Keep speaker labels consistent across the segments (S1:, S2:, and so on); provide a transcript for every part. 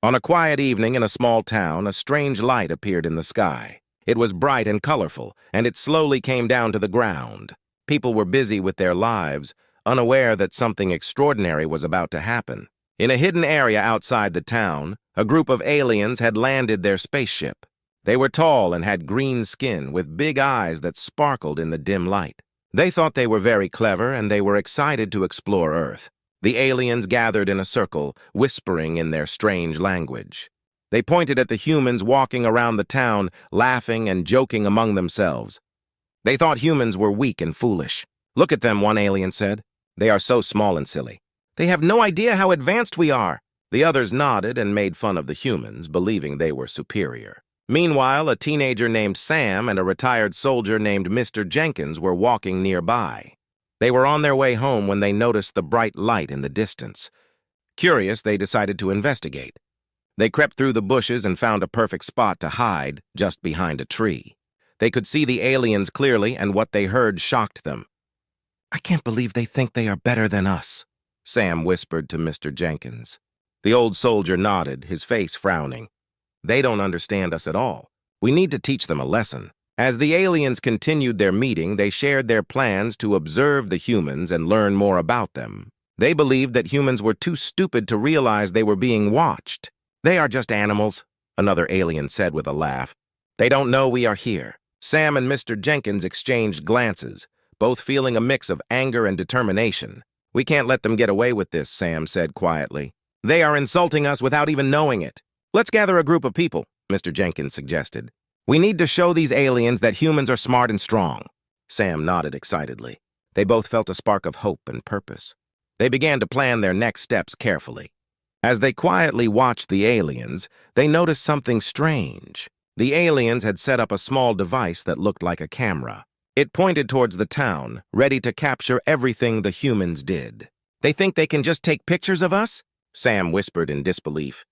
S1: On a quiet evening in a small town, a strange light appeared in the sky. It was bright and colorful, and it slowly came down to the ground. People were busy with their lives, unaware that something extraordinary was about to happen. In a hidden area outside the town, a group of aliens had landed their spaceship. They were tall and had green skin with big eyes that sparkled in the dim light. They thought they were very clever, and they were excited to explore Earth. The aliens gathered in a circle, whispering in their strange language. They pointed at the humans walking around the town, laughing and joking among themselves. They thought humans were weak and foolish. "Look at them," one alien said. "They are so small and silly. They have no idea how advanced we are." The others nodded and made fun of the humans, believing they were superior. Meanwhile, a teenager named Sam and a retired soldier named Mr. Jenkins were walking nearby. They were on their way home when they noticed the bright light in the distance. Curious, they decided to investigate. They crept through the bushes and found a perfect spot to hide, just behind a tree. They could see the aliens clearly, and what they heard shocked them. "I can't believe they think they are better than us," Sam whispered to Mr. Jenkins. The old soldier nodded, his face frowning. "They don't understand us at all. We need to teach them a lesson." As the aliens continued their meeting, they shared their plans to observe the humans and learn more about them. They believed that humans were too stupid to realize they were being watched. "They are just animals," another alien said with a laugh. "They don't know we are here." Sam and Mr. Jenkins exchanged glances, both feeling a mix of anger and determination. "We can't let them get away with this," Sam said quietly. "They are insulting us without even knowing it." "Let's gather a group of people," Mr. Jenkins suggested. "We need to show these aliens that humans are smart and strong." Sam nodded excitedly. They both felt a spark of hope and purpose. They began to plan their next steps carefully. As they quietly watched the aliens, they noticed something strange. The aliens had set up a small device that looked like a camera. It pointed towards the town, ready to capture everything the humans did. "They think they can just take pictures of us?" Sam whispered in disbelief.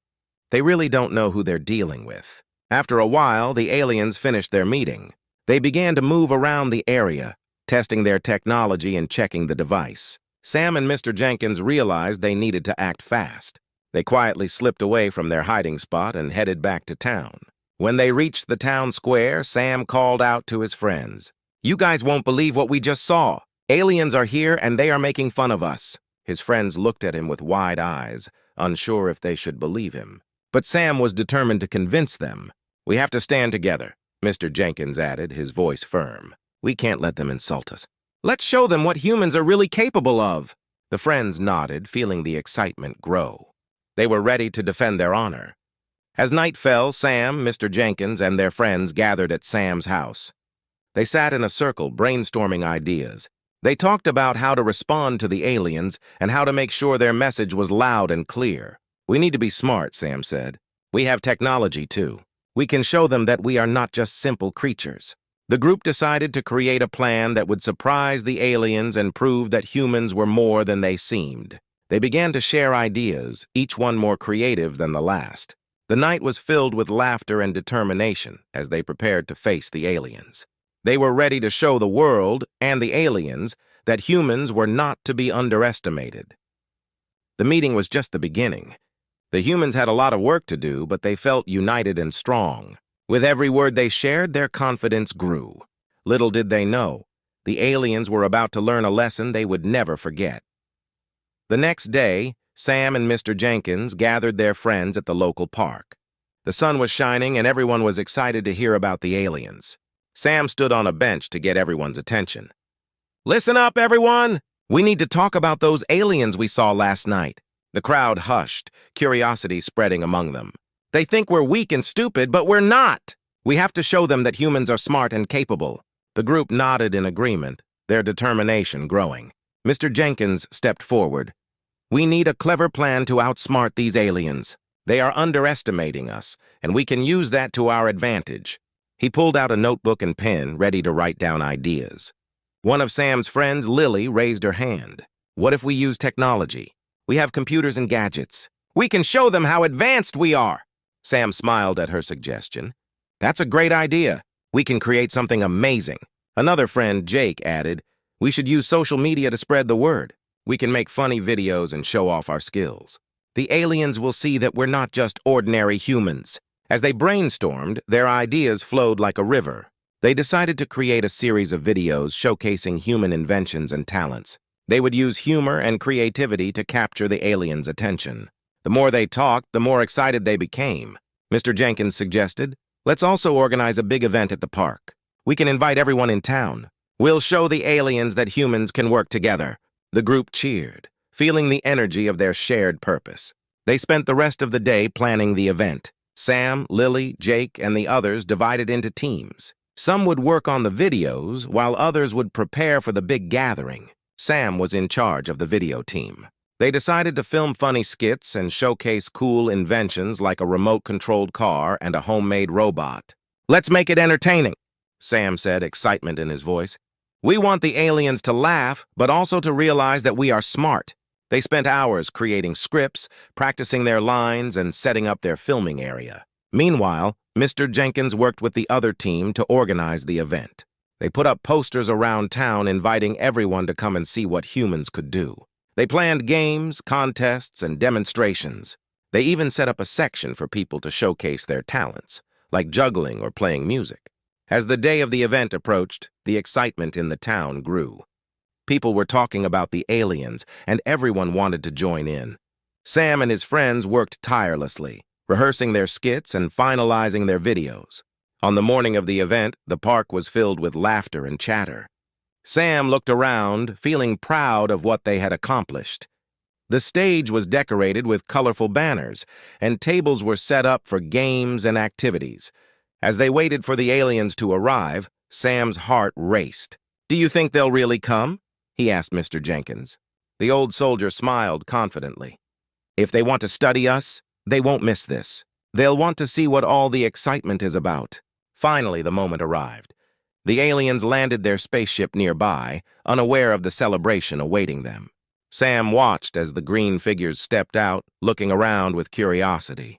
S1: They really don't know who they're dealing with. After a while, the aliens finished their meeting. They began to move around the area, testing their technology and checking the device. Sam and Mr. Jenkins realized they needed to act fast. They quietly slipped away from their hiding spot and headed back to town. When they reached the town square, Sam called out to his friends. "You guys won't believe what we just saw. Aliens are here and they are making fun of us." His friends looked at him with wide eyes, unsure if they should believe him. But Sam was determined to convince them. "We have to stand together," Mr. Jenkins added, his voice firm. "We can't let them insult us. Let's show them what humans are really capable of." The friends nodded, feeling the excitement grow. They were ready to defend their honor. As night fell, Sam, Mr. Jenkins, and their friends gathered at Sam's house. They sat in a circle, brainstorming ideas. They talked about how to respond to the aliens and how to make sure their message was loud and clear. "We need to be smart," Sam said. "We have technology, too. We can show them that we are not just simple creatures." The group decided to create a plan that would surprise the aliens and prove that humans were more than they seemed. They began to share ideas, each one more creative than the last. The night was filled with laughter and determination as they prepared to face the aliens. They were ready to show the world and the aliens that humans were not to be underestimated. The meeting was just the beginning. The humans had a lot of work to do, but they felt united and strong. With every word they shared, their confidence grew. Little did they know, the aliens were about to learn a lesson they would never forget. The next day, Sam and Mr. Jenkins gathered their friends at the local park. The sun was shining and everyone was excited to hear about the aliens. Sam stood on a bench to get everyone's attention. "Listen up, everyone! We need to talk about those aliens we saw last night." The crowd hushed, curiosity spreading among them. "They think we're weak and stupid, but we're not! We have to show them that humans are smart and capable." The group nodded in agreement, their determination growing. Mr. Jenkins stepped forward. "We need a clever plan to outsmart these aliens. They are underestimating us, and we can use that to our advantage." He pulled out a notebook and pen, ready to write down ideas. One of Sam's friends, Lily, raised her hand. "What if we use technology? We have computers and gadgets. We can show them how advanced we are." Sam smiled at her suggestion. "That's a great idea. We can create something amazing." Another friend, Jake, added, "We should use social media to spread the word. We can make funny videos and show off our skills." the aliens will see that we're not just ordinary humans. As they brainstormed, their ideas flowed like a river. They decided to create a series of videos showcasing human inventions and talents. They would use humor and creativity to capture the aliens' attention. The more they talked, the more excited they became. Mr. Jenkins suggested, "Let's also organize a big event at the park. We can invite everyone in town. We'll show the aliens that humans can work together." The group cheered, feeling the energy of their shared purpose. They spent the rest of the day planning the event. Sam, Lily, Jake, and the others divided into teams. Some would work on the videos, while others would prepare for the big gathering. Sam was in charge of the video team. They decided to film funny skits and showcase cool inventions like a remote-controlled car and a homemade robot. "Let's make it entertaining," Sam said, excitement in his voice. "We want the aliens to laugh, but also to realize that we are smart." They spent hours creating scripts, practicing their lines, and setting up their filming area. Meanwhile, Mr. Jenkins worked with the other team to organize the event. They put up posters around town inviting everyone to come and see what humans could do. They planned games, contests, and demonstrations. They even set up a section for people to showcase their talents, like juggling or playing music. As the day of the event approached, the excitement in the town grew. People were talking about the aliens, and everyone wanted to join in. Sam and his friends worked tirelessly, rehearsing their skits and finalizing their videos. On the morning of the event, the park was filled with laughter and chatter. Sam looked around, feeling proud of what they had accomplished. The stage was decorated with colorful banners, and tables were set up for games and activities. As they waited for the aliens to arrive, Sam's heart raced. "Do you think they'll really come?" he asked Mr. Jenkins. The old soldier smiled confidently. "If they want to study us, they won't miss this. They'll want to see what all the excitement is about." Finally, the moment arrived. The aliens landed their spaceship nearby, unaware of the celebration awaiting them. Sam watched as the green figures stepped out, looking around with curiosity.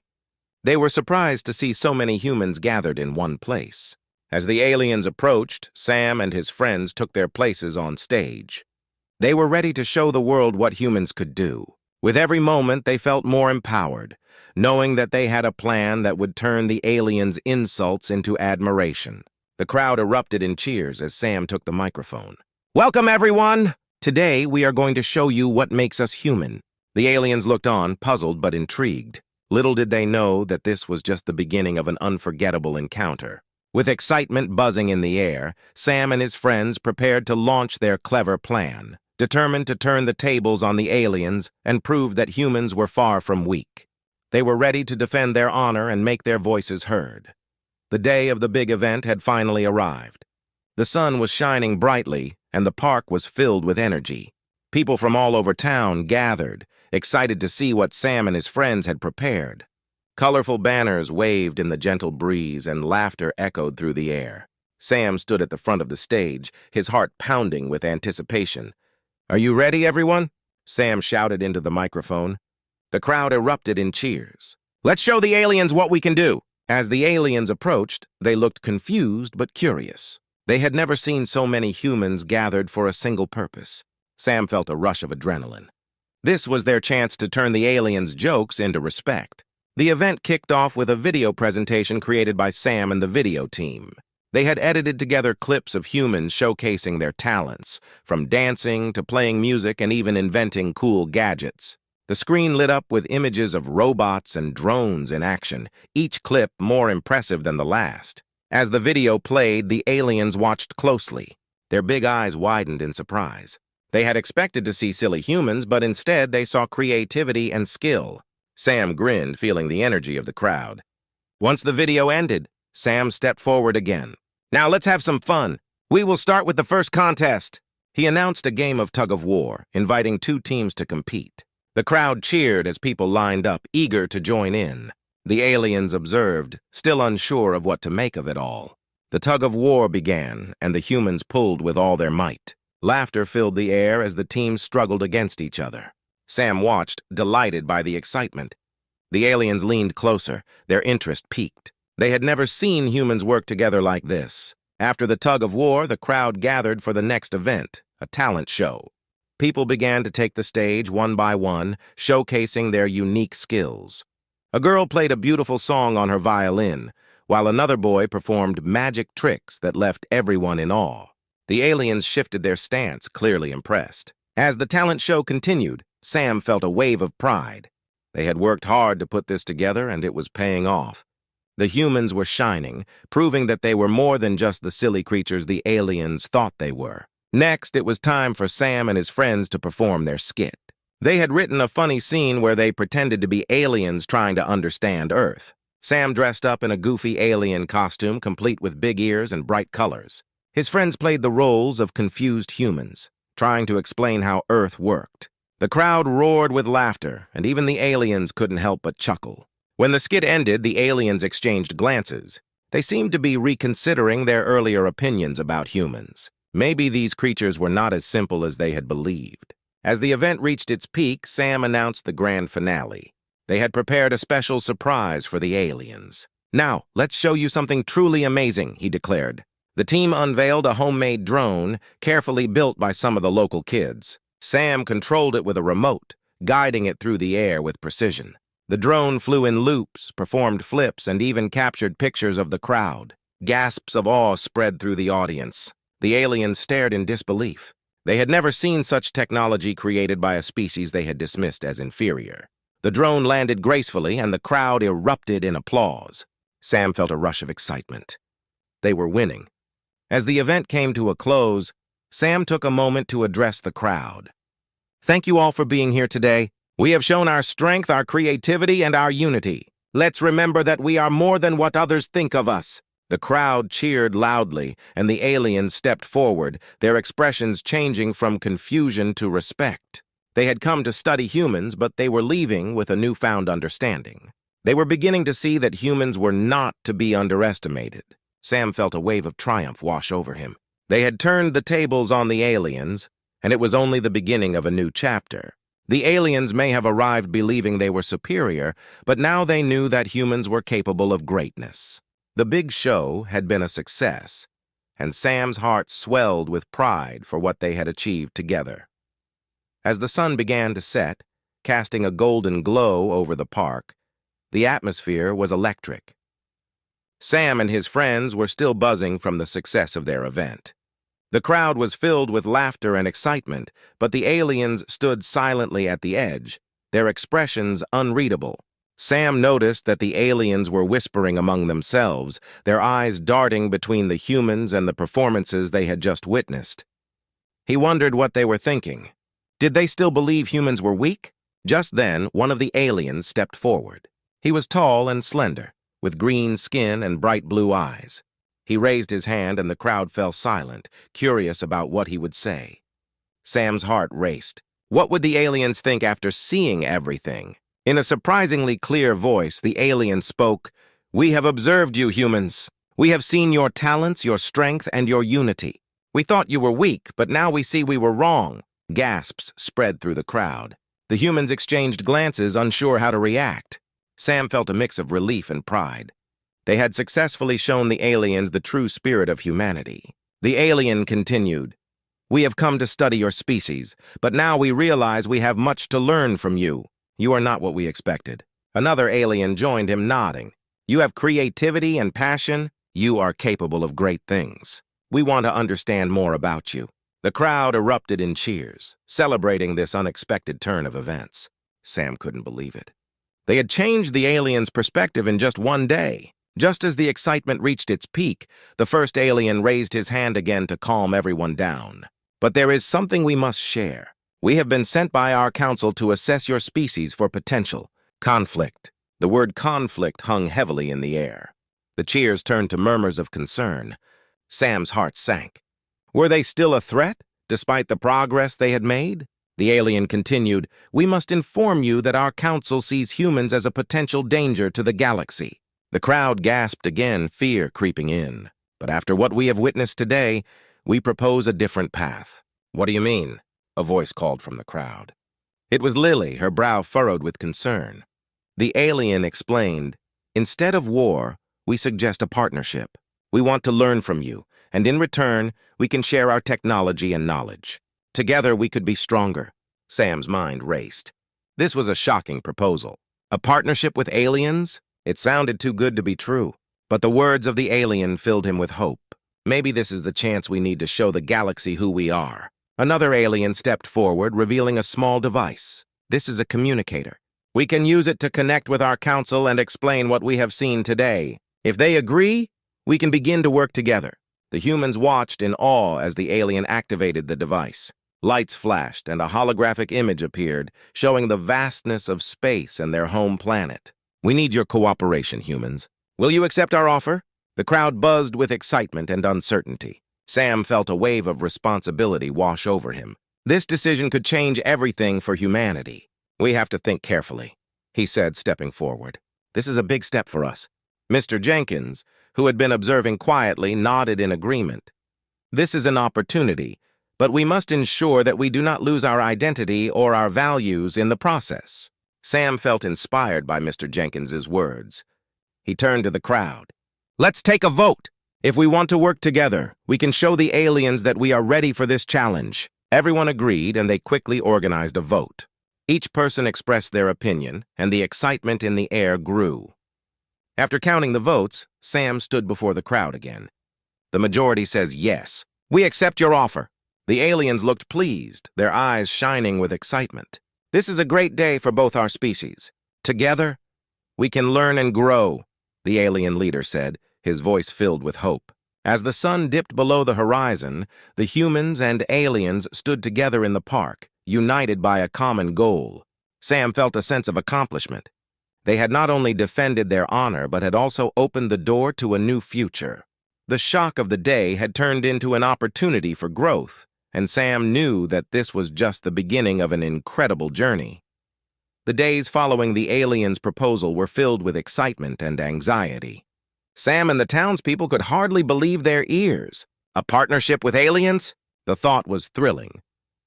S1: They were surprised to see so many humans gathered in one place. As the aliens approached, Sam and his friends took their places on stage. They were ready to show the world what humans could do. With every moment, they felt more empowered, knowing that they had a plan that would turn the aliens' insults into admiration. The crowd erupted in cheers as Sam took the microphone. "Welcome, everyone! Today, we are going to show you what makes us human." The aliens looked on, puzzled but intrigued. Little did they know that this was just the beginning of an unforgettable encounter. With excitement buzzing in the air, Sam and his friends prepared to launch their clever plan, determined to turn the tables on the aliens and prove that humans were far from weak. They were ready to defend their honor and make their voices heard. The day of the big event had finally arrived. The sun was shining brightly, and the park was filled with energy. People from all over town gathered, excited to see what Sam and his friends had prepared. Colorful banners waved in the gentle breeze, and laughter echoed through the air. Sam stood at the front of the stage, his heart pounding with anticipation. "Are you ready, everyone?" Sam shouted into the microphone. The crowd erupted in cheers. "Let's show the aliens what we can do." As the aliens approached, they looked confused but curious. They had never seen so many humans gathered for a single purpose. Sam felt a rush of adrenaline. This was their chance to turn the aliens' jokes into respect. The event kicked off with a video presentation created by Sam and the video team. They had edited together clips of humans showcasing their talents, from dancing to playing music and even inventing cool gadgets. The screen lit up with images of robots and drones in action, each clip more impressive than the last. As the video played, the aliens watched closely. Their big eyes widened in surprise. They had expected to see silly humans, but instead they saw creativity and skill. Sam grinned, feeling the energy of the crowd. Once the video ended, Sam stepped forward again. "Now let's have some fun. We will start with the first contest." He announced a game of tug-of-war, inviting two teams to compete. The crowd cheered as people lined up, eager to join in. The aliens observed, still unsure of what to make of it all. The tug-of-war began, and the humans pulled with all their might. Laughter filled the air as the teams struggled against each other. Sam watched, delighted by the excitement. The aliens leaned closer, their interest piqued. They had never seen humans work together like this. After the tug-of-war, the crowd gathered for the next event, a talent show. People began to take the stage one by one, showcasing their unique skills. A girl played a beautiful song on her violin, while another boy performed magic tricks that left everyone in awe. The aliens shifted their stance, clearly impressed. As the talent show continued, Sam felt a wave of pride. They had worked hard to put this together, and it was paying off. The humans were shining, proving that they were more than just the silly creatures the aliens thought they were. Next, it was time for Sam and his friends to perform their skit. They had written a funny scene where they pretended to be aliens trying to understand Earth. Sam dressed up in a goofy alien costume, complete with big ears and bright colors. His friends played the roles of confused humans, trying to explain how Earth worked. The crowd roared with laughter, and even the aliens couldn't help but chuckle. When the skit ended, the aliens exchanged glances. They seemed to be reconsidering their earlier opinions about humans. Maybe these creatures were not as simple as they had believed. As the event reached its peak, Sam announced the grand finale. They had prepared a special surprise for the aliens. "Now, let's show you something truly amazing," he declared. The team unveiled a homemade drone, carefully built by some of the local kids. Sam controlled it with a remote, guiding it through the air with precision. The drone flew in loops, performed flips, and even captured pictures of the crowd. Gasps of awe spread through the audience. The aliens stared in disbelief. They had never seen such technology created by a species they had dismissed as inferior. The drone landed gracefully, and the crowd erupted in applause. Sam felt a rush of excitement. They were winning. As the event came to a close, Sam took a moment to address the crowd. "Thank you all for being here today. We have shown our strength, our creativity, and our unity. Let's remember that we are more than what others think of us." The crowd cheered loudly, and the aliens stepped forward, their expressions changing from confusion to respect. They had come to study humans, but they were leaving with a newfound understanding. They were beginning to see that humans were not to be underestimated. Sam felt a wave of triumph wash over him. They had turned the tables on the aliens, and it was only the beginning of a new chapter. The aliens may have arrived believing they were superior, but now they knew that humans were capable of greatness. The big show had been a success, and Sam's heart swelled with pride for what they had achieved together. As the sun began to set, casting a golden glow over the park, the atmosphere was electric. Sam and his friends were still buzzing from the success of their event. The crowd was filled with laughter and excitement, but the aliens stood silently at the edge, their expressions unreadable. Sam noticed that the aliens were whispering among themselves, their eyes darting between the humans and the performances they had just witnessed. He wondered what they were thinking. Did they still believe humans were weak? Just then, one of the aliens stepped forward. He was tall and slender, with green skin and bright blue eyes. He raised his hand and the crowd fell silent, curious about what he would say. Sam's heart raced. What would the aliens think after seeing everything? In a surprisingly clear voice, the alien spoke, "We have observed you, humans. We have seen your talents, your strength, and your unity. We thought you were weak, but now we see we were wrong." Gasps spread through the crowd. The humans exchanged glances, unsure how to react. Sam felt a mix of relief and pride. They had successfully shown the aliens the true spirit of humanity. The alien continued, "We have come to study your species, but now we realize we have much to learn from you. You are not what we expected." Another alien joined him, nodding. "You have creativity and passion. You are capable of great things. We want to understand more about you." The crowd erupted in cheers, celebrating this unexpected turn of events. Sam couldn't believe it. They had changed the aliens' perspective in just one day. Just as the excitement reached its peak, the first alien raised his hand again to calm everyone down. "But there is something we must share. We have been sent by our council to assess your species for potential conflict." The word conflict hung heavily in the air. The cheers turned to murmurs of concern. Sam's heart sank. Were they still a threat, despite the progress they had made? The alien continued, "We must inform you that our council sees humans as a potential danger to the galaxy." The crowd gasped again, fear creeping in. "But after what we have witnessed today, we propose a different path." "What do you mean?" a voice called from the crowd. It was Lily, her brow furrowed with concern. The alien explained, "Instead of war, we suggest a partnership. We want to learn from you, and in return, we can share our technology and knowledge. Together we could be stronger. Sam's mind raced. This was a shocking proposal. A partnership with aliens? It sounded too good to be true. But the words of the alien filled him with hope. Maybe this is the chance we need to show the galaxy who we are. Another alien stepped forward, revealing a small device. This is a communicator. We can use it to connect with our council and explain what we have seen today. If they agree, we can begin to work together. The humans watched in awe as the alien activated the device. Lights flashed and a holographic image appeared, showing the vastness of space and their home planet. We need your cooperation, humans. Will you accept our offer? The crowd buzzed with excitement and uncertainty. Sam felt a wave of responsibility wash over him. This decision could change everything for humanity. We have to think carefully, he said, stepping forward. This is a big step for us. Mr. Jenkins, who had been observing quietly, nodded in agreement. This is an opportunity, but we must ensure that we do not lose our identity or our values in the process. Sam felt inspired by Mr. Jenkins's words. He turned to the crowd. Let's take a vote. If we want to work together, we can show the aliens that we are ready for this challenge. Everyone agreed, and they quickly organized a vote. Each person expressed their opinion, and the excitement in the air grew. After counting the votes, Sam stood before the crowd again. The majority says yes. We accept your offer. The aliens looked pleased, their eyes shining with excitement. This is a great day for both our species. Together, we can learn and grow, the alien leader said, his voice filled with hope. As the sun dipped below the horizon, the humans and aliens stood together in the park, united by a common goal. Sam felt a sense of accomplishment. They had not only defended their honor, but had also opened the door to a new future. The shock of the day had turned into an opportunity for growth, and Sam knew that this was just the beginning of an incredible journey. The days following the aliens' proposal were filled with excitement and anxiety. Sam and the townspeople could hardly believe their ears. A partnership with aliens? The thought was thrilling.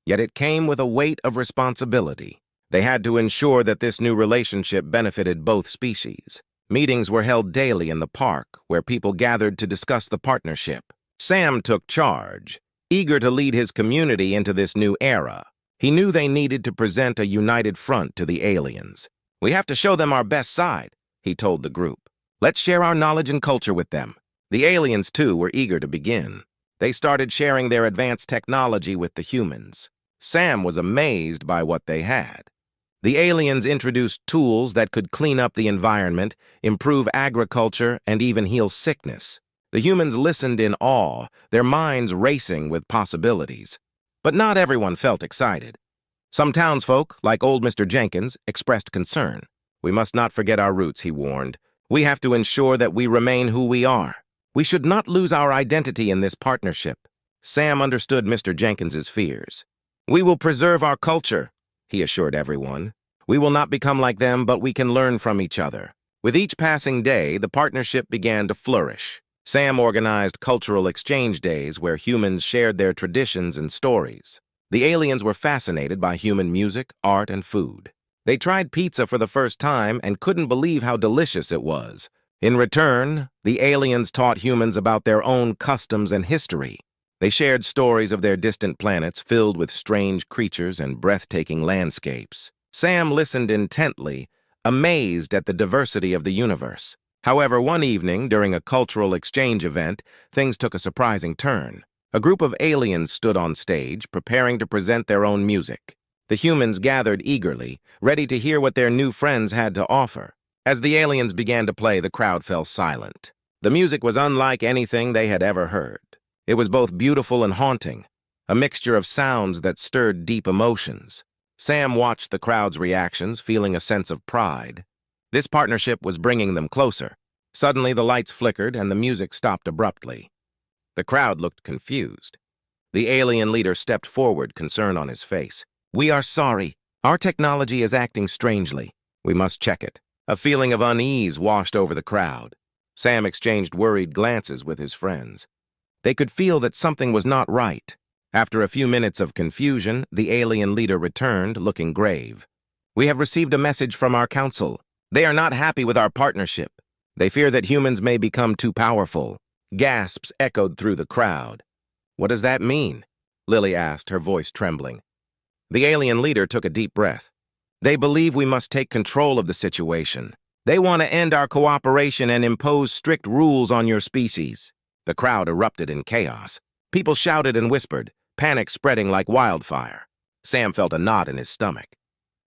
S1: Yet it came with a weight of responsibility. They had to ensure that this new relationship benefited both species. Meetings were held daily in the park, where people gathered to discuss the partnership. Sam took charge, eager to lead his community into this new era. He knew they needed to present a united front to the aliens. We have to show them our best side, he told the group. Let's share our knowledge and culture with them. The aliens, too, were eager to begin. They started sharing their advanced technology with the humans. Sam was amazed by what they had. The aliens introduced tools that could clean up the environment, improve agriculture, and even heal sickness. The humans listened in awe, their minds racing with possibilities. But not everyone felt excited. Some townsfolk, like old Mr. Jenkins, expressed concern. We must not forget our roots, he warned. We have to ensure that we remain who we are. We should not lose our identity in this partnership. Sam understood Mr. Jenkins's fears. We will preserve our culture, he assured everyone. We will not become like them, but we can learn from each other. With each passing day, the partnership began to flourish. Sam organized cultural exchange days where humans shared their traditions and stories. The aliens were fascinated by human music, art, and food. They tried pizza for the first time and couldn't believe how delicious it was. In return, the aliens taught humans about their own customs and history. They shared stories of their distant planets filled with strange creatures and breathtaking landscapes. Sam listened intently, amazed at the diversity of the universe. However, one evening, during a cultural exchange event, things took a surprising turn. A group of aliens stood on stage, preparing to present their own music. The humans gathered eagerly, ready to hear what their new friends had to offer. As the aliens began to play, the crowd fell silent. The music was unlike anything they had ever heard. It was both beautiful and haunting, a mixture of sounds that stirred deep emotions. Sam watched the crowd's reactions, feeling a sense of pride. This partnership was bringing them closer. Suddenly, the lights flickered and the music stopped abruptly. The crowd looked confused. The alien leader stepped forward, concern on his face. We are sorry. Our technology is acting strangely. We must check it. A feeling of unease washed over the crowd. Sam exchanged worried glances with his friends. They could feel that something was not right. After a few minutes of confusion, the alien leader returned, looking grave. We have received a message from our council. They are not happy with our partnership. They fear that humans may become too powerful. Gasps echoed through the crowd. What does that mean? Lily asked, her voice trembling. The alien leader took a deep breath. They believe we must take control of the situation. They want to end our cooperation and impose strict rules on your species. The crowd erupted in chaos. People shouted and whispered, panic spreading like wildfire. Sam felt a knot in his stomach.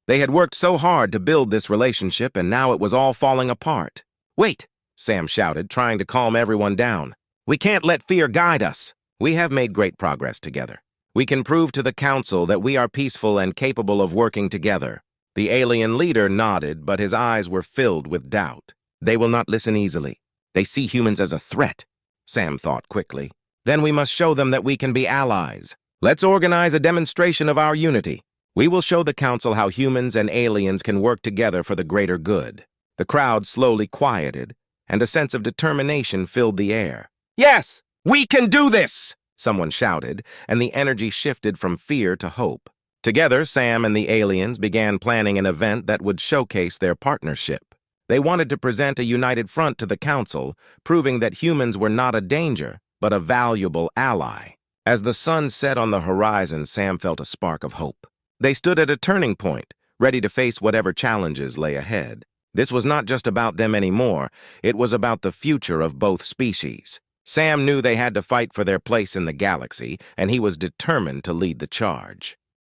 S1: They had worked so hard to build this relationship, and now it was all falling apart. "Wait," Sam shouted, trying to calm everyone down. "We can't let fear guide us. We have made great progress together. We can prove to the Council that we are peaceful and capable of working together." The alien leader nodded, but his eyes were filled with doubt. They will not listen easily. They see humans as a threat, Sam thought quickly. Then we must show them that we can be allies. Let's organize a demonstration of our unity. We will show the Council how humans and aliens can work together for the greater good. The crowd slowly quieted, and a sense of determination filled the air. "Yes, we can do this!" someone shouted, and the energy shifted from fear to hope. Together, Sam and the aliens began planning an event that would showcase their partnership. They wanted to present a united front to the Council, proving that humans were not a danger, but a valuable ally. As the sun set on the horizon, Sam felt a spark of hope. They stood at a turning point, ready to face whatever challenges lay ahead. This was not just about them anymore, it was about the future of both species. Sam knew they had to fight for their place in the galaxy, and he was determined to lead the charge.